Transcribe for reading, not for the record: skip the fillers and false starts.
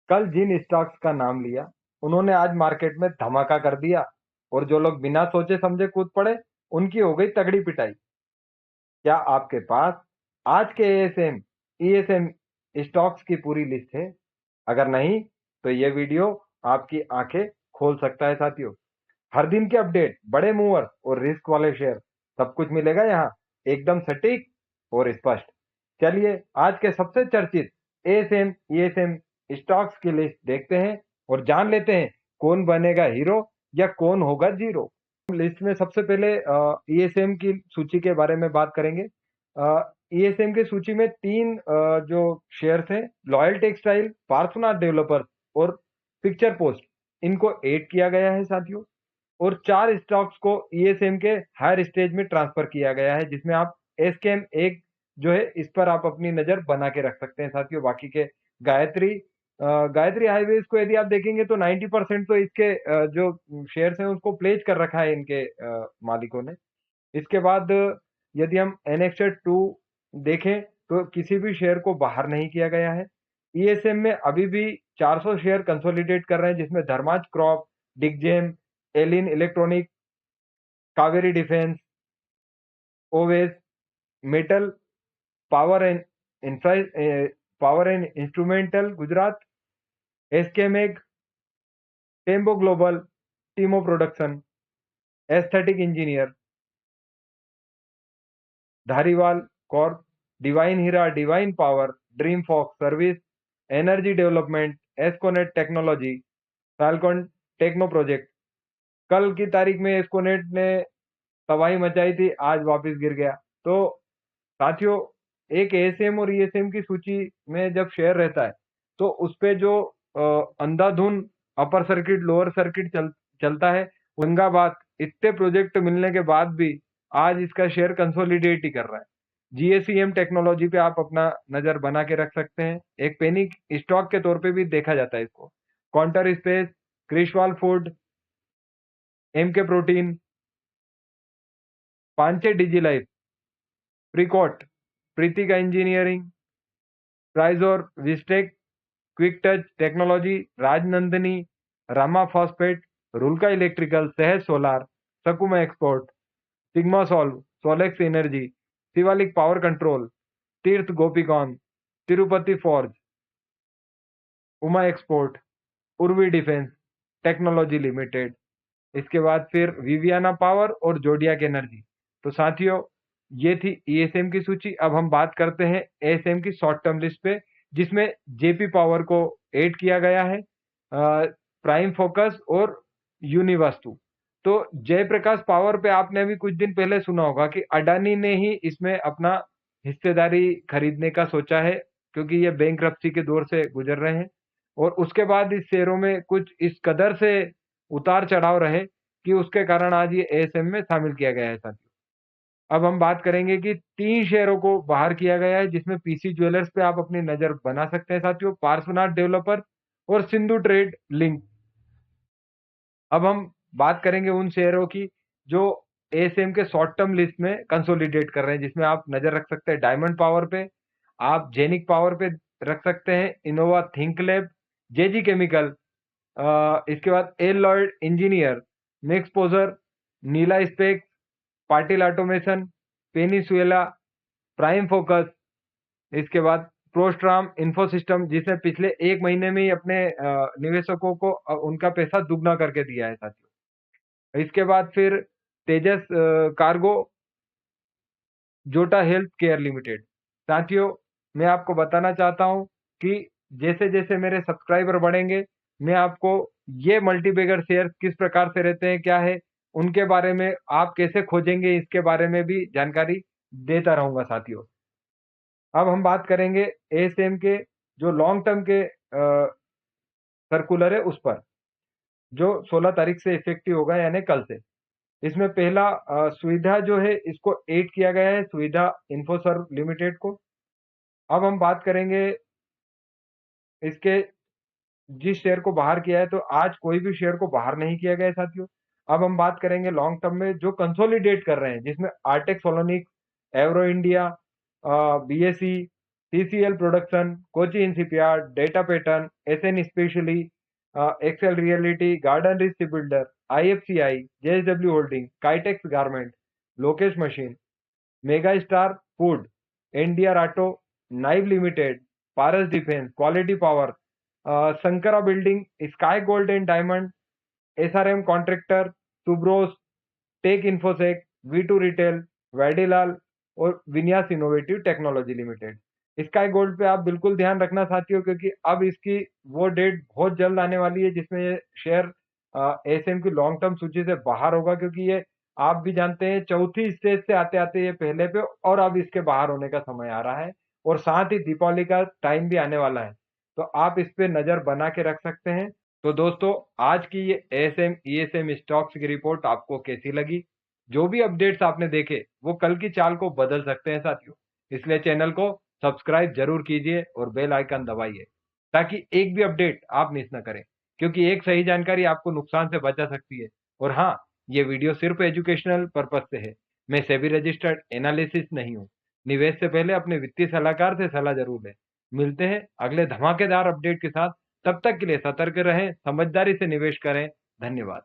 कल जिन स्टॉक्स का नाम लिया, उन्होंने आज मार्केट में धमाका कर दिया और जो लोग बिना सोचे समझे कूद पड़े, उनकी हो गई तगड़ी पिटाई। क्या आपके पास आज के एएसएम, ईएसएम स्टॉक्स की पूरी लिस्ट है? अगर नहीं, तो ये वीडियो आपकी आंखें खोल सकता है साथियों। हर दिन के अपडेट, बड़े मूवर और रिस्क वाले शेयर, सब कुछ मिलेगा यहाँ, एकदम सटीक और स्पष्ट। चलिए आज के सबसे चर्चित एएसएम, ईएसएम स्टॉक्स की लिस्ट देखते हैं और जान लेते हैं कौन बनेगा हीरो या कौन होगा जीरो। लिस्ट में सबसे पहले ईएसएम की सूची के बारे में बात करेंगे। ईएसएम की सूची में तीन जो शेयर्स हैं, लॉयल टेक्सटाइल, पार्सोनाथ डेवलपर्स और पिक्चर पोस्ट, इनको ऐड किया गया है साथियों। और 4 स्टॉक्स को ईएसएम के हायर स्टेज में ट्रांसफर किया गया है, जिसमें आप एसकेएम एक जो है इस पर आप अपनी नजर बना के रख सकते हैं साथियों। बाकी के गायत्री गायत्री हाईवेज को यदि आप देखेंगे तो 90% तो इसके जो शेयर्स हैं उसको प्लेज कर रखा है इनके मालिकों ने। इसके बाद यदि हम एनेक्सर 2 देखें तो किसी भी शेयर को बाहर नहीं किया गया है। ईएसएम में अभी भी 400 शेयर कंसोलिडेट कर रहे हैं, जिसमें Dharmaj crop, Digjam, Elin electronic, Kaveri defence, Owais, metal, power and infra power and instrumental Gujarat, एसकेमेग, Tembo global, Teamo production, aesthetic engineer, Dhariwal corp, divine Hira, divine power, dream folks service, energy development, Esconet technology, falcon techno project. कल की तारीख में एस्कोनेट ने तबाही मचाई थी, आज वापस गिर गया। तो साथियों, एक एएसएम और ईएसएम की सूची में जब शेयर रहता है तो उस पे जो अंधाधुन अपर सर्किट लोअर सर्किट चलता है, औरंगाबाद इतने प्रोजेक्ट मिलने के बाद भी आज इसका शेयर कंसोलिडेट ही कर रहा है। जीएसईएम टेक्नोलॉजी पे आप अपना नजर बना के रख सकते हैं, एक पेनी स्टॉक के तौर पे भी देखा जाता है इसको। Counter space, Krishival food, M K protein, Panache digi life, Precot, Pritika engineering, Prizor, Vistech, quick touch technology, Rajnandini, Rama phosphate, Rulka electrical, Sahaj solar, Sakuma export, sigma solve, Solex energy, Shivalik power control, Tirth Gopicon, Tirupati forge, Uma export, Urvi defence technology limited. इसके बाद फिर Viviana power और जोडियाक energy. तो साथियों, ये थी ESM की सूची। अब हम बात करते हैं एएसएम की शॉर्ट टर्म लिस्ट पे, जिसमें जेपी पावर को ऐड किया गया है, प्राइम फोकस और यूनिवास्तु। तो जयप्रकाश पावर पे आपने अभी कुछ दिन पहले सुना होगा कि अडानी ने ही इसमें अपना हिस्सेदारी खरीदने का सोचा है, क्योंकि ये बैंकरप्सी के दौर से गुजर रहे हैं। और उसके बाद इस शेयरों में कुछ इस कदर से उतार चढ़ाव रहे कि उसके कारण आज ये एएसएम में शामिल किया गया है साथियों। अब हम बात करेंगे कि 3 शेयरों को बाहर किया गया है, जिसमें पीसी ज्वेलर्स पे आप अपनी नजर बना सकते हैं साथियों, पार्श्वनाथ डेवलपर और सिंधु ट्रेड लिंक। अब हम बात करेंगे उन शेयरों की जो एएसएम के शॉर्ट टर्म लिस्ट में कंसोलिडेट कर रहे हैं, जिसमें आप नजर रख सकते हैं डायमंड पावर पे, आप जेनिक पावर पे रख सकते हैं, इनोवा थिंकलैब, जेजी केमिकल, इसके बाद L Lloyd engineer, Nexposure, Neela specs, Patil automation, Peninsula, prime focus, इसके बाद प्रोस्ट्राम इन्फोसिस्टम, जिसने पिछले 1 महीने में ही अपने निवेशकों को उनका पैसा दुगना करके दिया है साथियों। इसके बाद फिर तेजस कार्गो, जोटा हेल्थ केयर लिमिटेड। साथियों, मैं आपको बताना चाहता हूं कि जैसे जैसे मेरे सब्सक्राइबर बढ़ेंगे, मैं आपको ये मल्टीबैगर शेयर किस प्रकार से रहते हैं, क्या है, उनके बारे में आप कैसे खोजेंगे, इसके बारे में भी जानकारी देता रहूंगा साथियों। अब हम बात करेंगे एएसएम के जो लॉन्ग टर्म के सर्कुलर है उस पर, जो 16 तारीख से इफेक्टिव होगा, यानी कल से। इसमें पहला सुविधा जो है इसको ऐड किया गया है, सुविधा इन्फोसर्व लिमिटेड को। अब हम बात करेंगे इसके जिस शेयर को बाहर किया है, तो आज कोई भी शेयर को बाहर नहीं किया गया है साथियों। अब हम बात करेंगे लॉन्ग टर्म में जो कंसोलिडेट कर रहे हैं, जिसमें Artech Solonic, Avro India, BSE, TCL Production, Cochin Shipyard, Data Pattern, SN Specially, Excel Reality, Garden Reach Shipbuilder, IFCI, JSW Holding, Kitex Garment, Lokesh Machine, Mega Star Food, NDR Auto, Knife Limited, Paras Defense, Quality Power, Sankara Building, Sky Gold and Diamond, SRM Contractor, Subros, tech infosec, V2 retail, Vadilal और Vinyas innovative technology limited. Sky gold पे आप बिल्कुल ध्यान रखना साथियों, क्योंकि अब इसकी वो डेट बहुत जल्द आने वाली है जिसमें ये शेयर एसएम की लॉन्ग टर्म सूची से बाहर होगा, क्योंकि ये आप भी जानते हैं चौथी स्टेज से आते आते ये पहले पे और अब इसके बाहर होने का समय आ रहा है, और साथ ही दीपावली का टाइम भी आने वाला है, तो आप इस पे नजर बना के रख सकते हैं। तो दोस्तों, आज की ये एएसएम ईएसएम स्टॉक्स की रिपोर्ट आपको कैसी लगी? जो भी अपडेट्स आपने देखे वो कल की चाल को बदल सकते हैं साथियों, इसलिए चैनल को सब्सक्राइब जरूर कीजिए और बेल आइकन दबाइए ताकि एक भी अपडेट आप मिस ना करें, क्योंकि एक सही जानकारी आपको नुकसान से बचा सकती है। और हाँ, ये वीडियो सिर्फ एजुकेशनल पर्पज से है, मैं सेबी रजिस्टर्ड एनालिसिस नहीं हूँ। निवेश से पहले अपने वित्तीय सलाहकार से सलाह जरूर लें। मिलते हैं अगले धमाकेदार अपडेट के साथ, तब तक के लिए सतर्क रहें, समझदारी से निवेश करें। धन्यवाद।